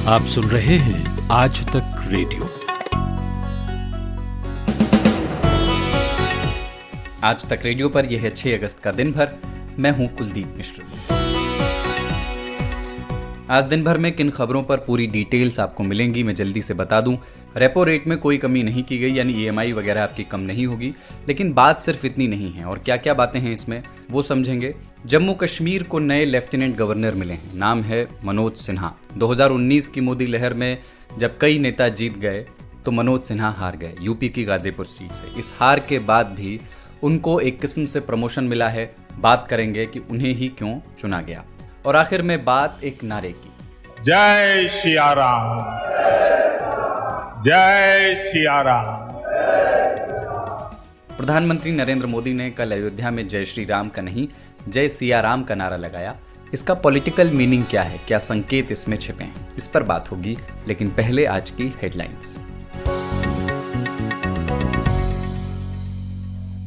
आप सुन रहे हैं आज तक रेडियो। आज तक रेडियो पर यह है 6 अगस्त का दिन भर। मैं हूं कुलदीप मिश्र। आज दिन भर में किन खबरों पर पूरी डिटेल्स आपको मिलेंगी मैं जल्दी से बता दूं। रेपो रेट में कोई कमी नहीं की गई, यानी ईएमआई वगैरह आपकी कम नहीं होगी। लेकिन बात सिर्फ इतनी नहीं है, और क्या क्या बातें हैं इसमें वो समझेंगे। जम्मू कश्मीर को नए लेफ्टिनेंट गवर्नर मिले हैं, नाम है मनोज सिन्हा। 2019 की मोदी लहर में जब कई नेता जीत गए तो मनोज सिन्हा हार गए यूपी की गाजीपुर सीट से। इस हार के बाद भी उनको एक किस्म से प्रमोशन मिला है। बात करेंगे कि उन्हें ही क्यों चुना गया। और आखिर में बात एक नारे की, जय सिया राम, जय सिया राम। प्रधानमंत्री नरेंद्र मोदी ने कल अयोध्या में जय श्री राम का नहीं, जय सिया राम का नारा लगाया। इसका पॉलिटिकल मीनिंग क्या है, क्या संकेत इसमें छिपे हैं, इस पर बात होगी। लेकिन पहले आज की हेडलाइंस।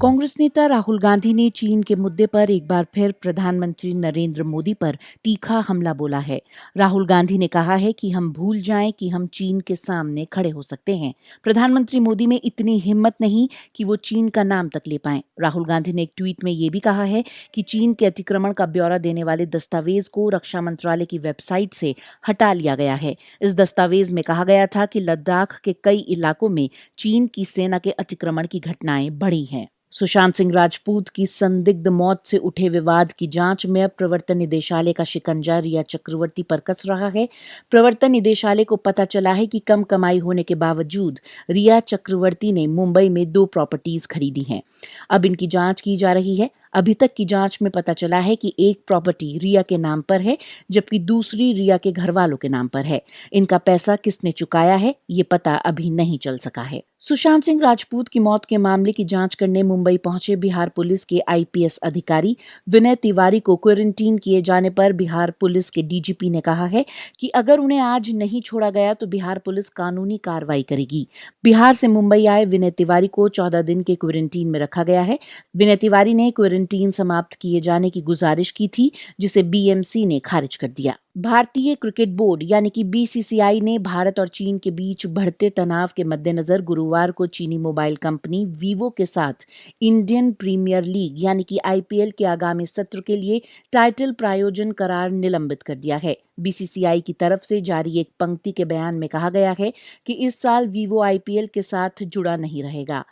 कांग्रेस नेता राहुल गांधी ने चीन के मुद्दे पर एक बार फिर प्रधानमंत्री नरेंद्र मोदी पर तीखा हमला बोला है। राहुल गांधी ने कहा है कि हम भूल जाएं कि हम चीन के सामने खड़े हो सकते हैं। प्रधानमंत्री मोदी में इतनी हिम्मत नहीं कि वो चीन का नाम तक ले पाएं। राहुल गांधी ने एक ट्वीट में ये भी कहा है कि चीन के अतिक्रमण का ब्यौरा देने वाले दस्तावेज को रक्षा मंत्रालय की वेबसाइट से हटा लिया गया है। इस दस्तावेज में कहा गया था कि लद्दाख के कई इलाकों में चीन की सेना के अतिक्रमण की घटनाएं बढ़ी हैं। सुशांत सिंह राजपूत की संदिग्ध मौत से उठे विवाद की जांच में अब प्रवर्तन निदेशालय का शिकंजा रिया चक्रवर्ती पर कस रहा है। प्रवर्तन निदेशालय को पता चला है कि कम कमाई होने के बावजूद रिया चक्रवर्ती ने मुंबई में 2 प्रॉपर्टीज खरीदी हैं। अब इनकी जांच की जा रही है। अभी तक की जांच में पता चला है कि एक प्रॉपर्टी रिया के नाम पर है, जबकि दूसरी रिया के घर वालों के नाम पर है। इनका पैसा किसने चुकाया है ये पता अभी नहीं चल सका है। सुशांत सिंह राजपूत की मौत के मामले की जांच करने मुंबई पहुंचे बिहार पुलिस के आईपीएस अधिकारी विनय तिवारी को क्वारंटीन किए जाने पर बिहार पुलिस के डीजीपी ने कहा है कि अगर उन्हें आज नहीं छोड़ा गया तो बिहार पुलिस कानूनी कार्रवाई करेगी। बिहार से मुंबई आए विनय तिवारी को 14 दिन के क्वारंटीन में रखा गया है। विनय तिवारी ने क्वारंटीन समाप्त किए जाने की गुजारिश की थी, जिसे बीएमसी ने खारिज कर दिया। भारतीय क्रिकेट बोर्ड यानी कि बीसीसीआई ने भारत और चीन के बीच बढ़ते तनाव के मद्देनजर गुरुवार को चीनी मोबाइल कंपनी वीवो के साथ इंडियन प्रीमियर लीग यानी कि आईपीएल के आगामी सत्र के लिए टाइटल प्रायोजन करार निलंबित कर दिया है। बीसीसीआई की तरफ से जारी एक पंक्ति के बयान में कहा गया है कि इस साल वीवो आईपीएल के साथ जुड़ा नहीं रहेगा।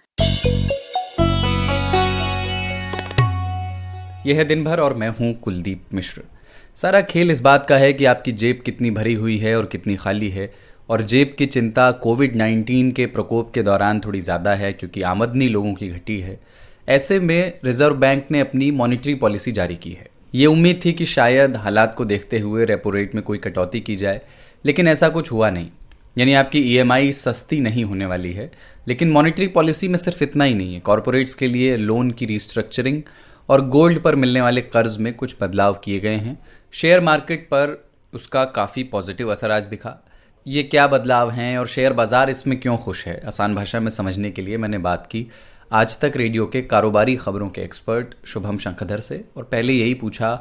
यह है दिन भर और मैं हूं कुलदीप मिश्र। सारा खेल इस बात का है कि आपकी जेब कितनी भरी हुई है और कितनी खाली है। और जेब की चिंता कोविड-19 के प्रकोप के दौरान थोड़ी ज़्यादा है, क्योंकि आमदनी लोगों की घटी है। ऐसे में रिजर्व बैंक ने अपनी मॉनेटरी पॉलिसी जारी की है। ये उम्मीद थी कि शायद हालात को देखते हुए रेपो रेट में कोई कटौती की जाए, लेकिन ऐसा कुछ हुआ नहीं। यानी आपकी ईएमआई सस्ती नहीं होने वाली है। लेकिन मॉनेटरी पॉलिसी में सिर्फ इतना ही नहीं है, कॉरपोरेट्स के लिए लोन की रिस्ट्रक्चरिंग और गोल्ड पर मिलने वाले कर्ज में कुछ बदलाव किए गए हैं। शेयर मार्केट पर उसका काफ़ी पॉजिटिव असर आज दिखा। ये क्या बदलाव हैं और शेयर बाजार इसमें क्यों खुश है, आसान भाषा में समझने के लिए मैंने बात की आज तक रेडियो के कारोबारी खबरों के एक्सपर्ट शुभम शंखधर से। और पहले यही पूछा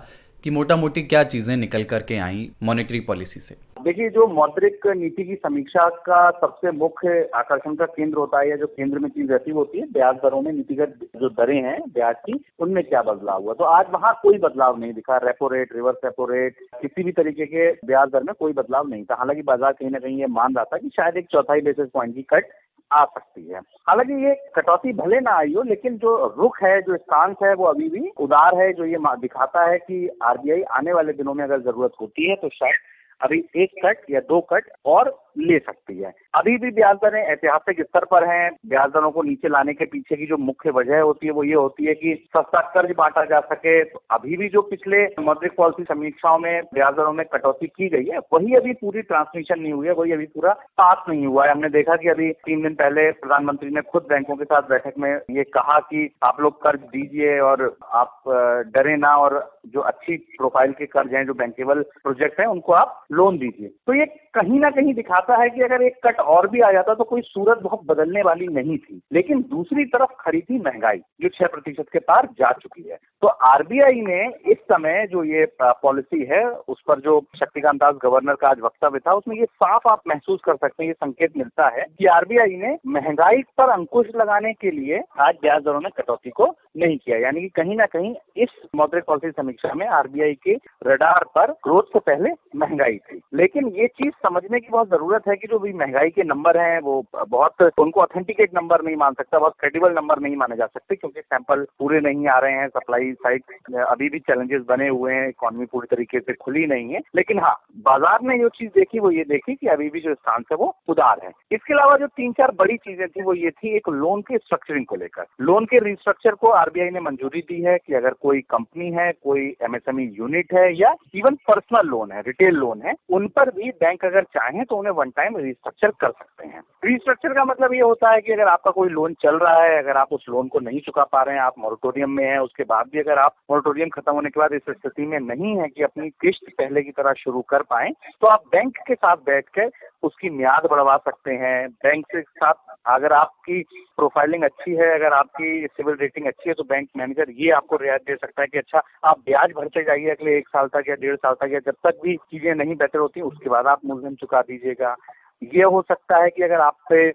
कि मोटा मोटी क्या चीज़ें निकल करके आई मॉनेटरी पॉलिसी से। देखिए, जो मौद्रिक नीति की समीक्षा का सबसे मुख्य आकर्षण का केंद्र होता है, या जो केंद्र में चीज रहती होती है, ब्याज दरों में नीतिगत जो दरें हैं ब्याज की, उनमें क्या बदलाव हुआ। तो आज वहाँ कोई बदलाव नहीं दिखा। Repo rate, reverse repo rate, किसी भी तरीके के ब्याज दर में कोई बदलाव नहीं था। हालांकि बाजार कहीं ना कहीं ये मान रहा था कि शायद एक 1/4 बेसिस पॉइंट की कट आ सकती है। हालांकि ये कटौती भले ना आई हो, लेकिन जो रुख है, जो स्टांस है, वो अभी भी उदार है, जो ये दिखाता है कि आरबीआई आने वाले दिनों में अगर जरूरत होती है तो शायद अभी 1 कट या 2 कट और ले सकती है। अभी भी ब्याज दरें ऐतिहासिक स्तर पर हैं। ब्याज दरों को नीचे लाने के पीछे की जो मुख्य वजह होती है वो ये होती है कि सस्ता कर्ज बांटा जा सके। तो अभी भी जो पिछले मौद्रिक पॉलिसी समीक्षाओं में ब्याज दरों में कटौती की गई है, वही अभी पूरी ट्रांसमिशन नहीं हुई है, वही अभी पूरा पास नहीं हुआ है। हमने देखा कि अभी 3 दिन पहले प्रधानमंत्री ने खुद बैंकों के साथ बैठक में ये कहा कि आप लोग कर्ज दीजिए और आप डरे ना, और जो अच्छी प्रोफाइल के कर्ज हैं, जो बैंकेबल प्रोजेक्ट हैं, उनको आप लोन दीजिए। तो ये कहीं ना कहीं दिखाता आशा है कि अगर एक कट और भी आ जाता तो कोई सूरत बहुत बदलने वाली नहीं थी। लेकिन दूसरी तरफ खड़ी थी महंगाई, जो 6% के पार जा चुकी है। तो आरबीआई ने इस समय जो ये पॉलिसी है, उस पर जो शक्तिकांत दास गवर्नर का आज वक्तव्य था, उसमें ये साफ आप महसूस कर सकते हैं, ये संकेत मिलता है कि आरबीआई ने महंगाई पर अंकुश लगाने के लिए आज ब्याज दरों में कटौती को नहीं किया। यानी कि कहीं ना कहीं इस मौद्रिक पॉलिसी समीक्षा में आरबीआई के रडार पर ग्रोथ से पहले महंगाई थी। लेकिन ये चीज समझने की बहुत जरूरत है कि जो भी महंगाई के नंबर हैं वो बहुत, उनको ऑथेंटिकेट नंबर नहीं मान सकता, बहुत क्रेडिबल नंबर नहीं माने जा सकते, क्योंकि सैंपल पूरे नहीं आ रहे हैं, सप्लाई साइड अभी भी चैलेंजेस बने हुए हैं, इकोनॉमी पूरी तरीके से खुली नहीं है। लेकिन हाँ, बाजार ने जो चीज देखी वो ये देखी कि अभी भी जो स्थान है वो उदार है। इसके अलावा जो 3-4 बड़ी चीजें थी वो ये थी, एक लोन के स्ट्रक्चरिंग को लेकर। लोन के रिस्ट्रक्चर को आरबीआई ने मंजूरी दी है कि अगर कोई कंपनी है, कोई एमएसएमई यूनिट है या इवन पर्सनल लोन है, रिटेल लोन है, उन पर भी बैंक अगर चाहें तो उन्हें वन टाइम रिस्ट्रक्चर कर सकते हैं। रिस्ट्रक्चर का मतलब ये होता है कि अगर आपका कोई लोन चल रहा है, अगर आप उस लोन को नहीं चुका पा रहे हैं, आप मोरेटोरियम में हैं, उसके बाद भी अगर आप मोरेटोरियम खत्म होने के बाद इस स्थिति में नहीं है कि अपनी किस्त पहले की तरह शुरू कर पाएं, तो आप बैंक के साथ बैठकर उसकी म्याद बढ़वा सकते हैं। बैंक के साथ अगर आपकी प्रोफाइलिंग अच्छी है, अगर आपकी सिविल रेटिंग अच्छी है, तो बैंक मैनेजर ये आपको रियायत दे सकता है कि अच्छा, आप ब्याज भरते जाइए अगले 1 साल तक या 1.5 साल तक, या जब तक भी चीजें नहीं बेहतर होती उसके बाद आप मूलधन चुका दीजिएगा। ये हो सकता है कि अगर आप पे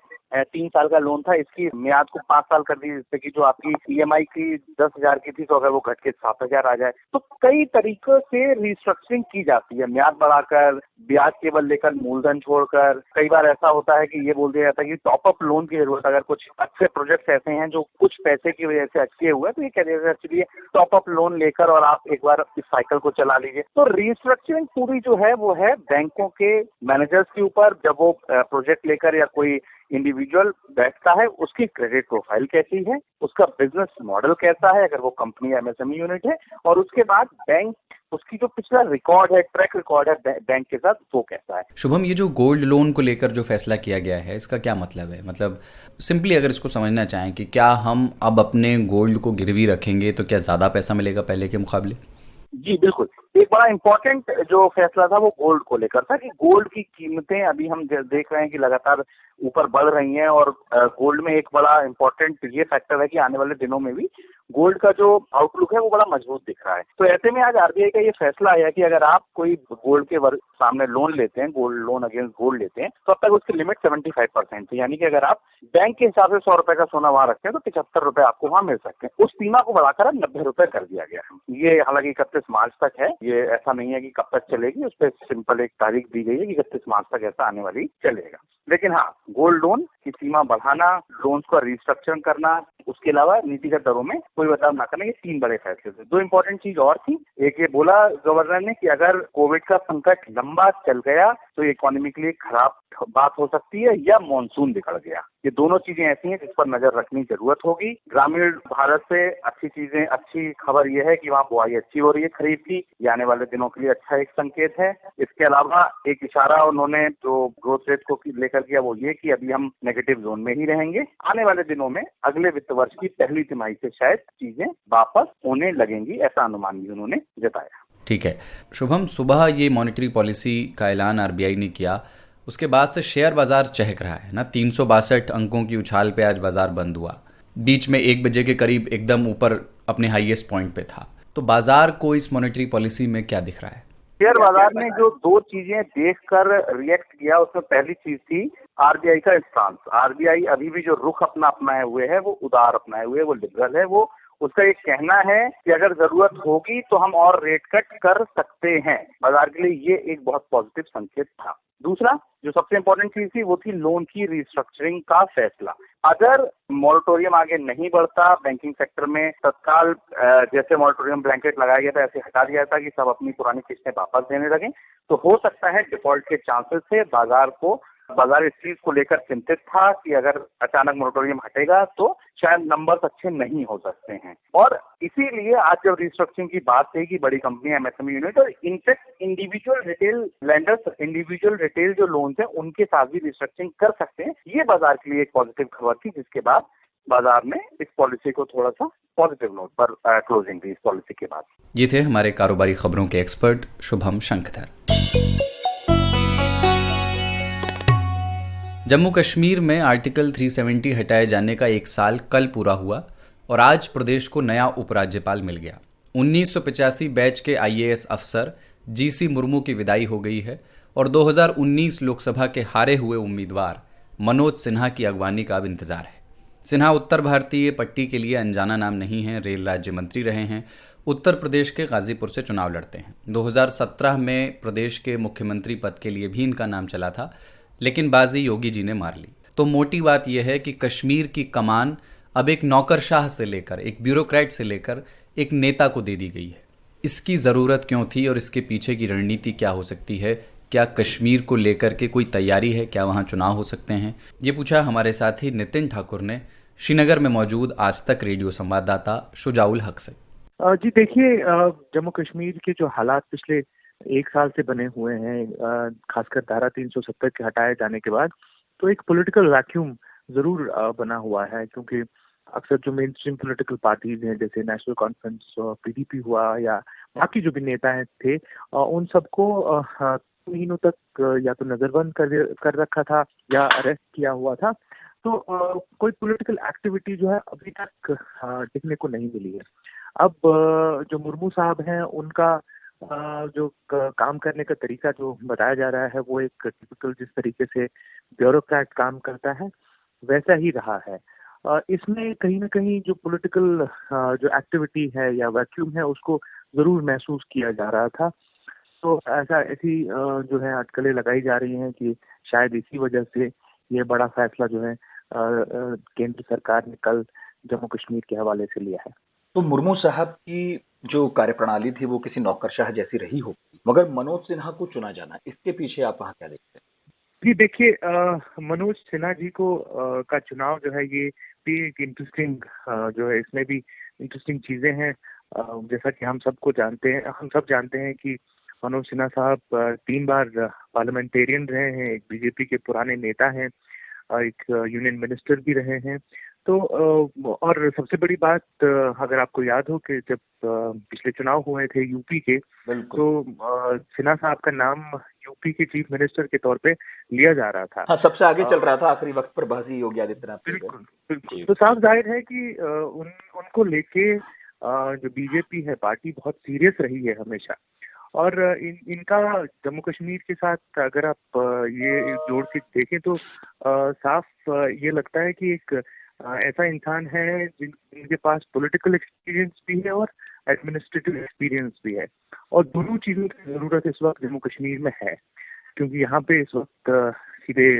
3 साल का लोन था, इसकी म्याद को 5 साल कर दी, जिससे कि जो आपकी ईएमआई की 10,000 की थी, तो अगर वो घट के 7,000 आ जाए। तो कई तरीकों से रिस्ट्रक्चरिंग की जाती है, म्याद बढ़ाकर, ब्याज केवल लेकर मूलधन छोड़कर। कई बार ऐसा होता है कि ये बोल दिया जाता है कि टॉप अप लोन की जरूरत, अगर कुछ अच्छे प्रोजेक्ट्स ऐसे हैं जो कुछ पैसे की वजह से अटके हुए हैं, तो ये कह दिया चलिए टॉप अप लोन लेकर और आप एक बार इस साइकिल को चला लीजिए। तो रिस्ट्रक्चरिंग पूरी जो है वो है बैंकों के मैनेजर्स के ऊपर। जब वो प्रोजेक्ट लेकर या कोई इंडिविजुअल बैठता है, उसकी क्रेडिट प्रोफाइल कैसी है, उसका बिजनेस मॉडल कैसा है, अगर वो कंपनी एमएसएमई यूनिट है, और उसके बाद बैंक उसकी जो पिछला रिकॉर्ड है, ट्रैक रिकॉर्ड है बैंक के साथ, वो कैसा है। शुभम, ये जो गोल्ड लोन को लेकर जो फैसला किया गया है, इसका क्या मतलब है? मतलब सिंपली अगर इसको समझना चाहें कि क्या हम अब अपने गोल्ड को गिरवी रखेंगे तो क्या ज़्यादा पैसा मिलेगा पहले के मुकाबले? जी बिल्कुल। एक बड़ा इंपॉर्टेंट जो फैसला था वो गोल्ड को लेकर था कि गोल्ड की कीमतें अभी हम देख रहे हैं कि लगातार ऊपर बढ़ रही हैं, और गोल्ड में एक बड़ा इंपॉर्टेंट ये फैक्टर है कि आने वाले दिनों में भी गोल्ड का जो आउटलुक है वो बड़ा मजबूत दिख रहा है। तो ऐसे में आज आरबीआई का ये फैसला आया कि अगर आप कोई गोल्ड के सामने लोन लेते हैं, गोल्ड लोन अगेंस्ट गोल्ड लेते हैं, तो अब तक उसकी लिमिट 75% थी। यानी कि अगर आप बैंक के हिसाब से 100 रुपए का सोना वहां रखते हैं तो 75 रुपए आपको वहां मिल सकते हैं। उस सीमा को बढ़ाकर अब 90 रुपए कर दिया गया है। ये हालांकि 31 मार्च तक है, ये ऐसा नहीं है कि कब तक चलेगी, उस पर सिंपल एक तारीख दी गई है कि 31 मार्च तक ऐसा आने वाली चलेगा। लेकिन हाँ, गोल्ड लोन की सीमा बढ़ाना, लोन्स का रिस्ट्रक्चर करना, उसके अलावा नीतिगत दरों में कोई बदलाव न करना, ये 3 बड़े फैसले थे। 2 इंपॉर्टेंट चीज और थी। एक ये बोला गवर्नर ने कि अगर कोविड का संकट लंबा चल गया तो इकोनॉमी के लिए खराब बात हो सकती है, या मॉनसून बिगड़ गया। ये दोनों चीजें ऐसी हैं जिस पर नजर रखनी जरूरत होगी। ग्रामीण भारत से अच्छी खबर यह है कि वहाँ बुआई अच्छी हो रही है खरीफ की, ये आने वाले दिनों के लिए अच्छा एक संकेत है। इसके अलावा एक इशारा उन्होंने जो ग्रोथ रेट को लेकर किया वो ये कि अभी हम नेगेटिव जोन में ही रहेंगे। आने वाले दिनों में अगले वित्त वर्ष की पहली तिमाही से शायद चीजें वापस होने लगेंगी, ऐसा अनुमान भी उन्होंने जताया। ठीक है शुभम, सुबह ये मॉनेटरी पॉलिसी का ऐलान आरबीआई ने किया, उसके बाद से शेयर बाजार चहक रहा है ना। 362 अंकों की उछाल पे आज बाजार बंद हुआ, बीच में 1 बजे के करीब एकदम ऊपर अपने हाईएस्ट पॉइंट पे था। तो बाजार को इस मॉनेटरी पॉलिसी में क्या दिख रहा है? शेयर बाजार ने जो 2 चीजें देखकर रिएक्ट किया, उसमें पहली चीज थी आरबीआई का स्टांस। आरबीआई अभी भी जो रुख अपना अपनाए हुए है वो उदार अपनाए हुए, वो लिबरल है। वो उसका ये कहना है कि अगर जरूरत होगी तो हम और रेट कट कर सकते हैं। बाजार के लिए ये एक बहुत पॉजिटिव संकेत था। दूसरा जो सबसे इंपॉर्टेंट चीज थी वो थी लोन की रिस्ट्रक्चरिंग का फैसला। अगर मॉरेटोरियम आगे नहीं बढ़ता, बैंकिंग सेक्टर में तत्काल जैसे मॉरेटोरियम ब्लैंकेट लगाया गया था ऐसे हटा दिया था कि सब अपनी पुरानी किस्तें वापस देने लगे, तो हो सकता है डिफॉल्ट के चांसेस थे। बाजार इस चीज को लेकर चिंतित था कि अगर अचानक मोरेटोरियम हटेगा तो शायद नंबर्स अच्छे नहीं हो सकते हैं। और इसीलिए आज जब रिस्ट्रक्चरिंग की बात थी कि बड़ी कंपनी एमएसएमई यूनिट और in fact individual retail lenders, individual retail जो लोन्स हैं उनके साथ भी रिस्ट्रक्चरिंग कर सकते हैं, ये बाजार के लिए एक पॉजिटिव खबर थी। जिसके बाद बाजार ने इस पॉलिसी को थोड़ा सा पॉजिटिव नोट पर क्लोजिंग दी इस पॉलिसी के बाद। ये थे हमारे कारोबारी खबरों के एक्सपर्ट शुभम शंखधर। जम्मू कश्मीर में आर्टिकल 370 हटाए जाने का एक साल कल पूरा हुआ और आज प्रदेश को नया उपराज्यपाल मिल गया। 1985 बैच के आईएएस अफसर जीसी मुर्मू की विदाई हो गई है और 2019 लोकसभा के हारे हुए उम्मीदवार मनोज सिन्हा की अगवानी का अब इंतजार है। सिन्हा उत्तर भारतीय पट्टी के लिए अनजाना नाम नहीं है, रेल राज्य मंत्री रहे हैं, उत्तर प्रदेश के गाजीपुर से चुनाव लड़ते हैं। 2017 में प्रदेश के मुख्यमंत्री पद के लिए भी इनका नाम चला था, लेकिन बाजी योगी जी ने मार ली। तो मोटी बात यह है कि कश्मीर की कमान अब एक नौकरशाह से लेकर, एक ब्यूरोक्रेट से लेकर एक नेता को दे दी गई है। इसकी ज़रूरत क्यों थी और इसके पीछे की रणनीति क्या हो सकती है? क्या कश्मीर को लेकर के कोई तैयारी है? क्या वहाँ चुनाव हो सकते हैं? ये पूछा हमारे साथी नितिन ठाकुर ने श्रीनगर में मौजूद आज तक रेडियो संवाददाता शुजाउल हक से। जी देखिए, जम्मू कश्मीर के जो हालात पिछले एक साल से बने हुए हैं, खासकर धारा 370 के हटाए जाने के बाद, तो एक पॉलिटिकल वैक्यूम जरूर बना हुआ है। क्योंकि अक्सर जो मेन स्ट्रीम पॉलिटिकल पार्टीज हैं, जैसे नेशनल कॉन्फ्रेंस, पीडीपी हुआ या बाकी जो भी नेता थे, उन सबको महीनों तक या तो नजरबंद कर रखा था या अरेस्ट किया हुआ था। तो कोई पॉलिटिकल एक्टिविटी जो है अभी तक दिखने को नहीं मिली है। अब जो मुर्मू साहब हैं, उनका जो काम करने का तरीका जो बताया जा रहा है, वो एक टिपिकल जिस तरीके से ब्यूरोक्रेट काम करता है वैसा ही रहा है। इसमें कहीं ना कहीं जो पॉलिटिकल जो एक्टिविटी है या वैक्यूम है, उसको जरूर महसूस किया जा रहा था। तो ऐसी जो है अटकलें लगाई जा रही हैं कि शायद इसी वजह से ये बड़ा फैसला जो है केंद्र सरकार ने कल जम्मू कश्मीर के हवाले से लिया है। तो मुर्मू साहब की जो कार्यप्रणाली थी वो किसी नौकरशाह जैसी रही हो, मगर मनोज सिन्हा को चुना जाना, इसके पीछे आप वहाँ क्या देखते हैं? जी देखिए, मनोज सिन्हा जी को का चुनाव जो है, ये भी एक इंटरेस्टिंग जो है, इसमें भी इंटरेस्टिंग चीजें हैं। जैसा कि हम सब जानते हैं कि मनोज सिन्हा साहब 3 बार पार्लियामेंटेरियन रहे हैं, एक बीजेपी के पुराने नेता हैं, एक यूनियन मिनिस्टर भी रहे हैं। तो और सबसे बड़ी बात, अगर आपको याद हो कि जब पिछले चुनाव हुए थे यूपी के, तो सिन्हा साहब का नाम यूपी के चीफ मिनिस्टर के तौर पे लिया जा रहा था। हाँ, सबसे आगे चल रहा था, आखिरी वक्त पर बाजी योगी आदित्यनाथ। बिल्कुल। तो साफ जाहिर है कि उनको लेके जो बीजेपी है पार्टी बहुत सीरियस रही है हमेशा। और इनका जम्मू कश्मीर के साथ अगर आप ये जोड़ के देखें तो साफ ये लगता है कि एक ऐसा इंसान है जिनके पास पॉलिटिकल एक्सपीरियंस भी है और एडमिनिस्ट्रेटिव एक्सपीरियंस भी है, और दोनों चीजों की जरूरत इस वक्त जम्मू कश्मीर में है। क्योंकि यहाँ पे इस वक्त सीधे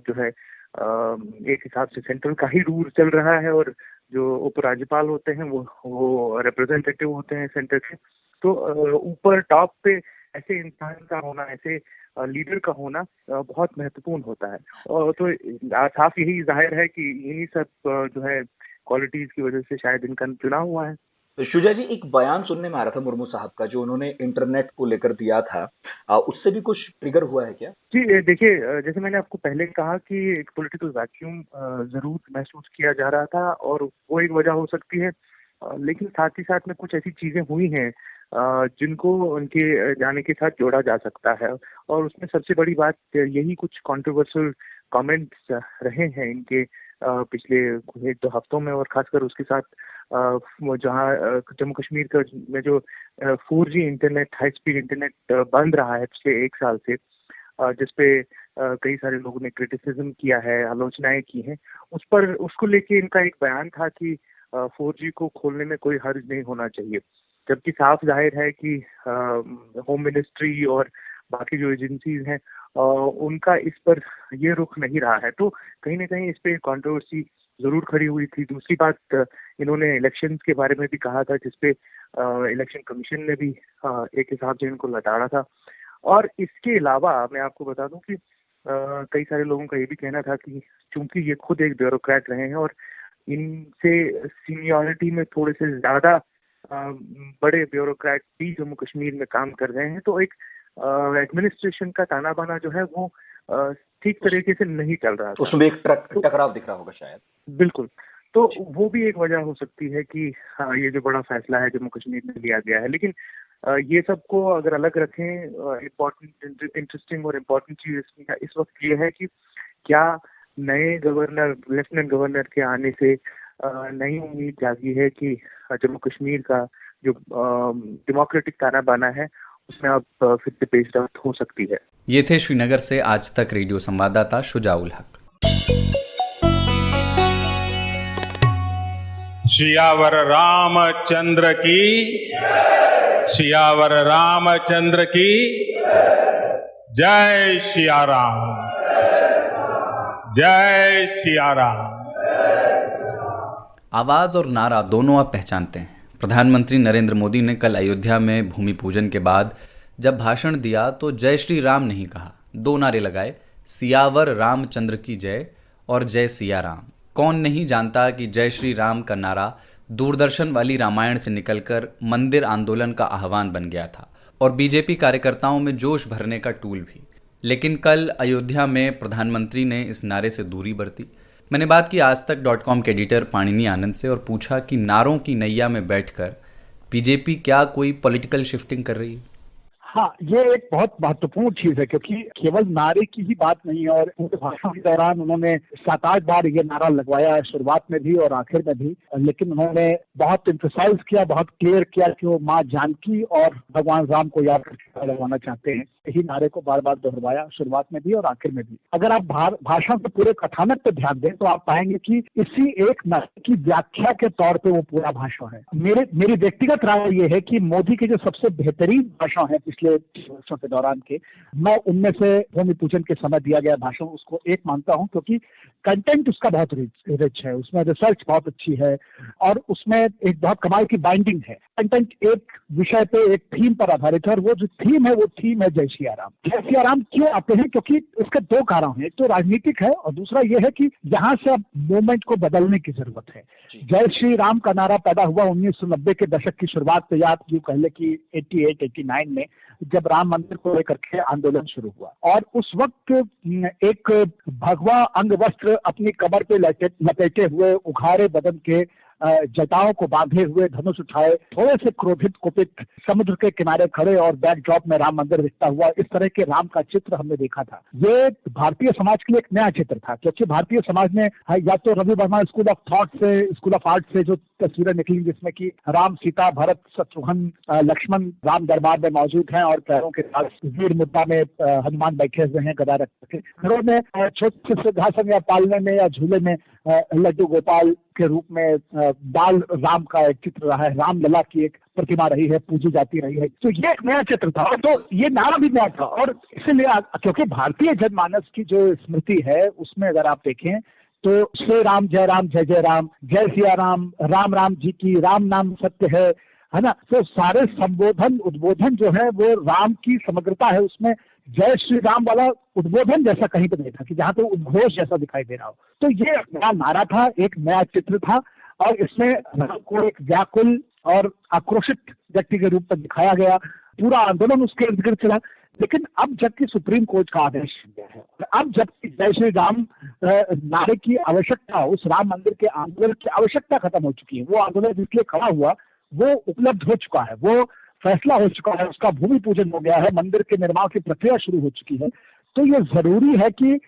जो है एक हिसाब से सेंट्रल का ही रूल चल रहा है, और जो उपराज्यपाल होते हैं वो रिप्रेजेंटेटिव होते हैं सेंटर के। तो ऊपर टॉप पे ऐसे इंसान का होना, ऐसे लीडर का होना बहुत महत्वपूर्ण होता है। और तो साफ यही जाहिर है कि इन्हीं सब जो है क्वालिटीज की वजह से शायद इनका चुनाव हुआ है। तो शुजा जी, एक बयान सुनने में आ रहा था मुर्मू साहब का, जो उन्होंने इंटरनेट को लेकर दिया था, उससे भी कुछ ट्रिगर हुआ है क्या? जी देखिए, जैसे मैंने आपको पहले कहा कि एक पॉलिटिकल वैक्यूम जरूर महसूस किया जा रहा था, और वो एक वजह हो सकती है, लेकिन साथ ही साथ में कुछ ऐसी चीजें हुई हैं जिनको उनके जाने के साथ जोड़ा जा सकता है। और उसमें सबसे बड़ी बात यही कुछ कंट्रोवर्शियल कमेंट्स रहे हैं इनके पिछले 1-2 हफ्तों में, और खासकर उसके साथ जहां जम्मू कश्मीर का में जो 4G internet, high speed internet बंद रहा है पिछले 1 साल से, जिसपे कई सारे लोगों ने क्रिटिसिज्म किया है, आलोचनाएं की हैं, उसको लेके इनका एक बयान था कि 4G को खोलने में कोई हर्ज नहीं होना चाहिए। जबकि साफ जाहिर है कि होम मिनिस्ट्री और बाकी जो एजेंसीज हैं उनका इस पर ये रुख नहीं रहा है। तो कहीं ना कहीं इस पे कंट्रोवर्सी जरूर खड़ी हुई थी। दूसरी बात, इन्होंने इलेक्शंस के बारे में भी कहा था, जिसपे इलेक्शन कमीशन ने भी एक हिसाब से इनको लताड़ा था। और इसके अलावा मैं आपको बता दूं कि कई सारे लोगों का ये भी कहना था कि चूंकि ये खुद एक ब्यूरोक्रेट रहे हैं और इनसे सीनियरिटी में थोड़े से ज्यादा बड़े ब्यूरोक्रेट भी जम्मू कश्मीर में काम कर रहे हैं, तो एक एडमिनिस्ट्रेशन का ताना बाना जो है वो ठीक तरीके से नहीं चल रहा था। उसमें एक टकराव दिख रहा होगा शायद। बिल्कुल। तो वो भी एक वजह हो सकती है कि ये जो बड़ा फैसला है जम्मू कश्मीर में लिया गया है। लेकिन ये सबको अगर अलग रखें, इंटरेस्टिंग और इम्पोर्टेंट चीज इस वक्त ये है कि क्या नए गवर्नर, लेफ्टिनेंट गवर्नर के आने से नई उम्मीद जागी है कि जम्मू कश्मीर का जो डेमोक्रेटिक ताना बाना है उसमें अब फिर से पेशरफ्त हो सकती है। ये थे श्रीनगर से आज तक रेडियो संवाददाता शुजाउल हक। सियावर रामचंद्र की, सियावर रामचंद्र की जय सिया राम, जय सिया राम। आवाज और नारा दोनों आप पहचानते हैं। प्रधानमंत्री नरेंद्र मोदी ने कल अयोध्या में भूमि पूजन के बाद जब भाषण दिया तो जय श्री राम नहीं कहा, दो नारे लगाए, सियावर रामचंद्र की जय और जय सिया राम। कौन नहीं जानता कि जय श्री राम का नारा दूरदर्शन वाली रामायण से निकलकर मंदिर आंदोलन का आह्वान बन गया था और बीजेपी कार्यकर्ताओं में जोश भरने का टूल भी। लेकिन कल अयोध्या में प्रधानमंत्री ने इस नारे से दूरी बरती। मैंने बात की आजतक.com के एडिटर पाणिनी आनंद से और पूछा कि नारों की नैया में बैठकर बीजेपी क्या कोई पॉलिटिकल शिफ्टिंग कर रही है? हाँ, ये एक बहुत महत्वपूर्ण चीज है क्योंकि केवल नारे की ही बात नहीं है और उनके भाषण के दौरान उन्होंने 7-8 बार ये नारा लगवाया है, शुरुआत में भी और आखिर में भी। लेकिन उन्होंने बहुत एम्फसाइज किया, बहुत क्लियर किया कि वो माँ जानकी और भगवान राम को याद करके लगवाना चाहते हैं। यही नारे को बार बार दोहराया, शुरुआत में भी और आखिर में भी। अगर आप भाषण के पूरे कथानक पे ध्यान दें तो आप पाएंगे कि इसी एक नारे की व्याख्या के तौर पे वो पूरा भाषण है। मेरी व्यक्तिगत राय ये है कि मोदी के जो सबसे बेहतरीन भाषण है पिछले वर्षों के दौरान के, मैं उनमें से भूमि पूजन के समय दिया गया भाषण उसको एक मानता हूं क्योंकि कंटेंट उसका बहुत रिच है, उसमें रिसर्च बहुत अच्छी है और उसमें एक बहुत कमाल की बाइंडिंग है। कंटेंट एक विषय पे, एक थीम पर आधारित है और वो जो थीम है वो थीम है जय सिया राम। जय सिया राम क्यों आते हैं? क्योंकि इसके दो कारण हैं, एक तो राजनीतिक है और दूसरा ये है कि यहाँ से अब मूवमेंट को बदलने की जरूरत है। जय श्री राम का नारा पैदा हुआ 1990 के दशक की शुरुआत पे, याद यूं कह ले कि 88-89 में, जब राम मंदिर को लेकर के आंदोलन शुरू हुआ और उस वक्त एक भगवा अंग वस्त्र अपनी कमर पे लपेटे हुए, उघारे बदन के, जटाओं को बांधे हुए, धनुष उठाए, थोड़े से क्रोधित कुपित समुद्र के किनारे खड़े और बैकड्रॉप में राम मंदिर दिखता हुआ, इस तरह के राम का चित्र हमने देखा था। ये भारतीय समाज के लिए एक नया चित्र था क्योंकि भारतीय समाज में या तो Ravi Varma school of thought से, स्कूल ऑफ आर्ट से जो तस्वीरें निकली जिसमें कि राम, सीता, भरत, शत्रुघ्न, लक्ष्मण राम दरबार में मौजूद हैं और पैरों के साथ वीर मुद्रा में हनुमान बैठे हुए हैं गदा रख के, घरों में छोटे से सिंहासन या पालने में या झूले में लड्डू गोपाल के रूप में बाल राम का एक चित्र रहा है, रामलला की एक प्रतिमा रही है, पूजी जाती रही है। तो ये एक नया चित्र था तो ये नारा भी नया था और इसीलिए क्योंकि भारतीय जनमानस की जो स्मृति है उसमें अगर आप देखें तो श्री राम, जय जय राम, जय सिया राम, राम राम जी की, राम नाम सत्य है ना। तो सारे संबोधन उद्बोधन जो है वो राम की समग्रता है उसमें। जय श्री राम वाला उद्बोधन जैसा कहीं पे नहीं था कि जहाँ पे उद्घोष जैसा दिखाई दे रहा हो। तो ये नया नारा था, एक नया चित्र था और इसमें राम को एक व्याकुल और आक्रोशित व्यक्ति के रूप में दिखाया गया। पूरा आंदोलन उसके इर्द गिर्द चला। लेकिन अब जबकि सुप्रीम कोर्ट का आदेश गया है, अब जबकि जय श्री राम नारे की आवश्यकता, उस राम मंदिर के आंदोलन की आवश्यकता खत्म हो चुकी है, वो आंदोलन जिसके खड़ा हुआ वो उपलब्ध हो चुका है, वो फैसला हो चुका है, उसका भूमि पूजन हो गया है, मंदिर के निर्माण की प्रक्रिया शुरू हो चुकी है। तो ये जरूरी है कि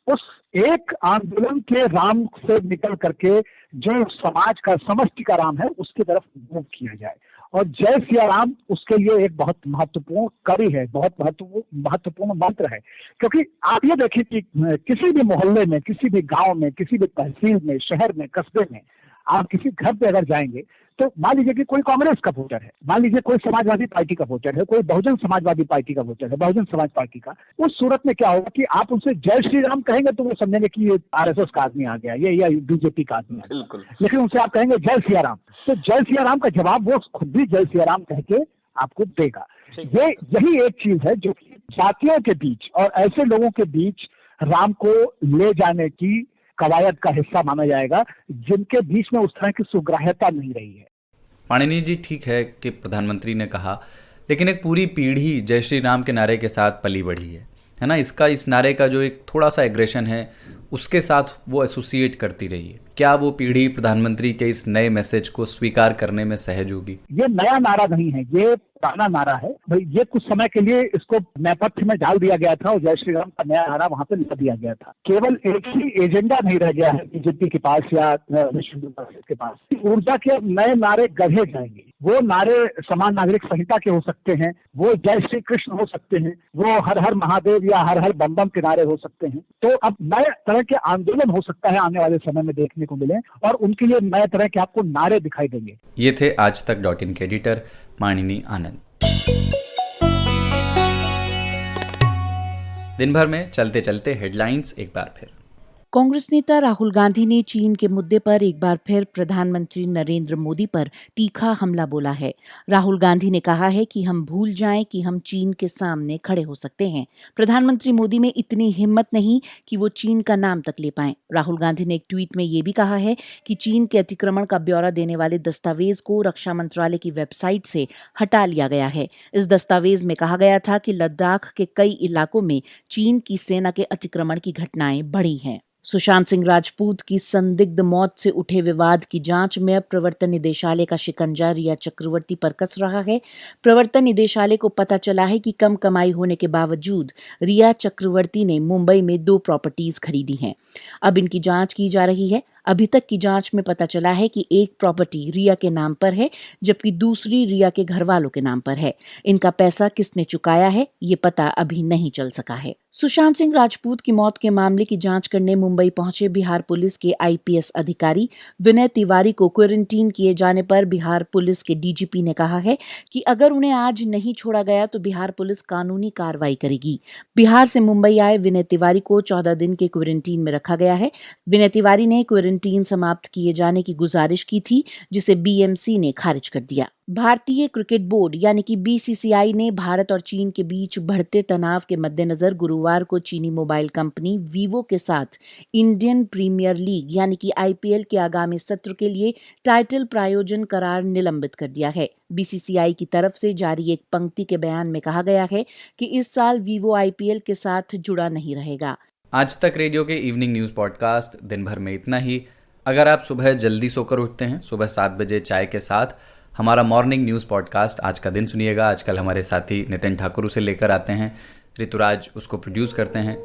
उस एक आंदोलन के राम से निकल करके जो समाज का, समष्टि का राम है उसकी तरफ मूव किया जाए और जय सिया राम उसके लिए एक बहुत महत्वपूर्ण कड़ी है, बहुत महत्वपूर्ण मंत्र है। क्योंकि आप ये देखिए कि किसी भी मोहल्ले में, किसी भी गांव में, किसी भी तहसील में, शहर में, कस्बे में, आप किसी घर पे अगर जाएंगे तो मान लीजिए कि कोई कांग्रेस का वोटर है, मान लीजिए कोई समाजवादी पार्टी का वोटर है, कोई बहुजन समाजवादी पार्टी का वोटर है, बहुजन समाज पार्टी का, उस सूरत में क्या होगा कि आप उनसे जय श्री राम कहेंगे तो वो समझेंगे कि ये आरएसएस का आदमी आ गया, ये या बीजेपी का आदमी आ गया। लेकिन उनसे आप कहेंगे जय सिया राम, तो जय सिया राम का जवाब वो खुद भी जय सिया राम कह के आपको देगा। यही एक चीज है जो कि जातियों के बीच और ऐसे लोगों के बीच राम को ले जाने की कवायद का हिस्सा माना जाएगा जिनके बीच में उस तरह की सुग्राह्यता नहीं रही है। पाणिनी जी, ठीक है कि प्रधानमंत्री ने कहा लेकिन एक पूरी पीढ़ी जय श्री राम के नारे के साथ पली बढ़ी है ना। इस नारे का जो एक थोड़ा सा एग्रेशन है उसके साथ वो एसोसिएट करती रही है। क्या वो पीढ़ी प्रधानमंत्री के इस नए मैसेज को स्वीकार करने में सहज होगी? ये नया नारा नहीं है, ये पुराना नारा है भाई। ये कुछ समय के लिए इसको नेपथ्य में डाल दिया गया था और जय श्री राम का नया नारा वहां पे लिख दिया गया था। केवल एक ही एजेंडा नहीं रह गया है बीजेपी के पास या विश्व हिंदू परिषद के पास। ऊर्जा के नए नारे गढ़े जाएंगे। वो नारे समान नागरिक संहिता के हो सकते हैं, वो जय श्री कृष्ण हो सकते हैं, वो हर हर महादेव या हर हर बम बम के नारे हो सकते हैं। तो अब नए तरह के आंदोलन हो सकता है आने वाले समय में देखने को मिले और उनके लिए नए तरह के आपको नारे दिखाई देंगे। ये थे आज तक .in के एडिटर मानिनी आनंद। दिन भर में चलते चलते हेडलाइंस एक बार फिर। कांग्रेस नेता राहुल गांधी ने चीन के मुद्दे पर एक बार फिर प्रधानमंत्री नरेंद्र मोदी पर तीखा हमला बोला है। राहुल गांधी ने कहा है कि हम भूल जाएं कि हम चीन के सामने खड़े हो सकते हैं। प्रधानमंत्री मोदी में इतनी हिम्मत नहीं कि वो चीन का नाम तक ले पाएं। राहुल गांधी ने एक ट्वीट में ये भी कहा है कि चीन के अतिक्रमण का ब्यौरा देने वाले दस्तावेज को रक्षा मंत्रालय की वेबसाइट से हटा लिया गया है। इस दस्तावेज में कहा गया था कि लद्दाख के कई इलाकों में चीन की सेना के अतिक्रमण की घटनाएं बढ़ी हैं। सुशांत सिंह राजपूत की संदिग्ध मौत से उठे विवाद की जांच में अब प्रवर्तन निदेशालय का शिकंजा रिया चक्रवर्ती पर कस रहा है। प्रवर्तन निदेशालय को पता चला है कि कम कमाई होने के बावजूद रिया चक्रवर्ती ने मुंबई में 2 प्रॉपर्टीज खरीदी हैं। अब इनकी जांच की जा रही है। अभी तक की जांच में पता चला है कि एक प्रॉपर्टी रिया के नाम पर है जबकि दूसरी रिया के घर वालों के नाम पर है। इनका पैसा किसने चुकाया है ये पता अभी नहीं चल सका है। सुशांत सिंह राजपूत की मौत के मामले की जांच करने मुंबई पहुंचे बिहार पुलिस के आईपीएस अधिकारी विनय तिवारी को क्वारंटीन किए जाने पर बिहार पुलिस के डीजीपी ने कहा है कि अगर उन्हें आज नहीं छोड़ा गया तो बिहार पुलिस कानूनी कार्रवाई करेगी। बिहार से मुंबई आए विनय तिवारी को 14 दिन के क्वारंटीन में रखा गया है। विनय तिवारी ने क्वारंटीन समाप्त किए जाने की गुजारिश की थी जिसे बीएमसी ने खारिज कर दिया। भारतीय क्रिकेट बोर्ड यानी कि बीसीसीआई ने भारत और चीन के बीच बढ़ते तनाव के मद्देनजर गुरुवार को चीनी मोबाइल कंपनी वीवो के साथ इंडियन प्रीमियर लीग यानी कि आईपीएल के आगामी सत्र के लिए टाइटल प्रायोजन करार निलंबित कर दिया है। बीसीसीआई की तरफ से जारी एक पंक्ति के बयान में कहा गया है कि इस साल वीवो आईपीएल के साथ जुड़ा नहीं रहेगा। आज तक रेडियो के इवनिंग न्यूज पॉडकास्ट दिन भर में इतना ही। अगर आप सुबह जल्दी सोकर उठते हैं, सुबह 7 बजे चाय के साथ हमारा मॉर्निंग न्यूज़ पॉडकास्ट आज का दिन सुनिएगा। आजकल हमारे साथी नितिन ठाकुर उसे लेकर आते हैं, ऋतुराज उसको प्रोड्यूस करते हैं।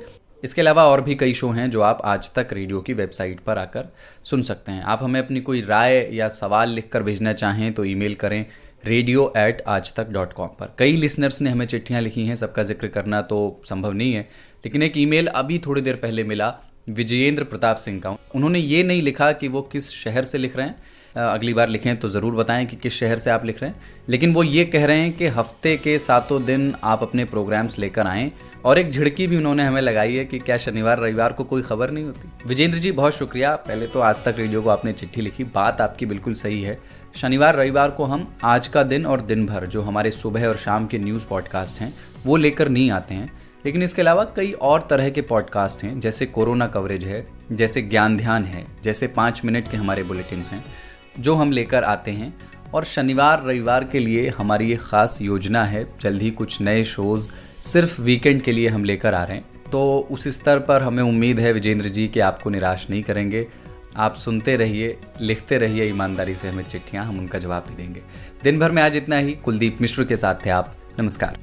इसके अलावा और भी कई शो हैं जो आप आज तक रेडियो की वेबसाइट पर आकर सुन सकते हैं। आप हमें अपनी कोई राय या सवाल लिखकर भेजना चाहें तो ईमेल करें radio@aajtak.com पर। कई लिसनर्स ने हमें चिट्ठियां लिखी हैं, सबका जिक्र करना तो संभव नहीं है, लेकिन एक ईमेल अभी थोड़ी देर पहले मिला विजयेंद्र प्रताप सिंह का। उन्होंने ये नहीं लिखा कि वो किस शहर से लिख रहे हैं, अगली बार लिखें तो ज़रूर बताएं कि किस शहर से आप लिख रहे हैं, लेकिन वो ये कह रहे हैं कि हफ्ते के 7 दिन आप अपने प्रोग्राम्स लेकर आएँ। और एक झिड़की भी उन्होंने हमें लगाई है कि क्या शनिवार रविवार को कोई खबर नहीं होती। विजेंद्र जी बहुत शुक्रिया, पहले तो आज तक रेडियो को आपने चिट्ठी लिखी, बात आपकी बिल्कुल सही है। शनिवार रविवार को हम आज का दिन और दिन भर जो हमारे सुबह और शाम के न्यूज़ पॉडकास्ट हैं वो लेकर नहीं आते हैं, लेकिन इसके अलावा कई और तरह के पॉडकास्ट हैं, जैसे कोरोना कवरेज है, जैसे ज्ञान ध्यान है, जैसे 5 मिनट के हमारे बुलेटिन्स हैं जो हम लेकर आते हैं। और शनिवार रविवार के लिए हमारी एक ख़ास योजना है, जल्द ही कुछ नए शोज़ सिर्फ वीकेंड के लिए हम लेकर आ रहे हैं। तो उस स्तर पर हमें उम्मीद है विजेंद्र जी कि आपको निराश नहीं करेंगे। आप सुनते रहिए, लिखते रहिए ईमानदारी से हमें चिट्ठियाँ, हम उनका जवाब भी देंगे। दिन भर में आज इतना ही। कुलदीप मिश्र के साथ थे आप। नमस्कार।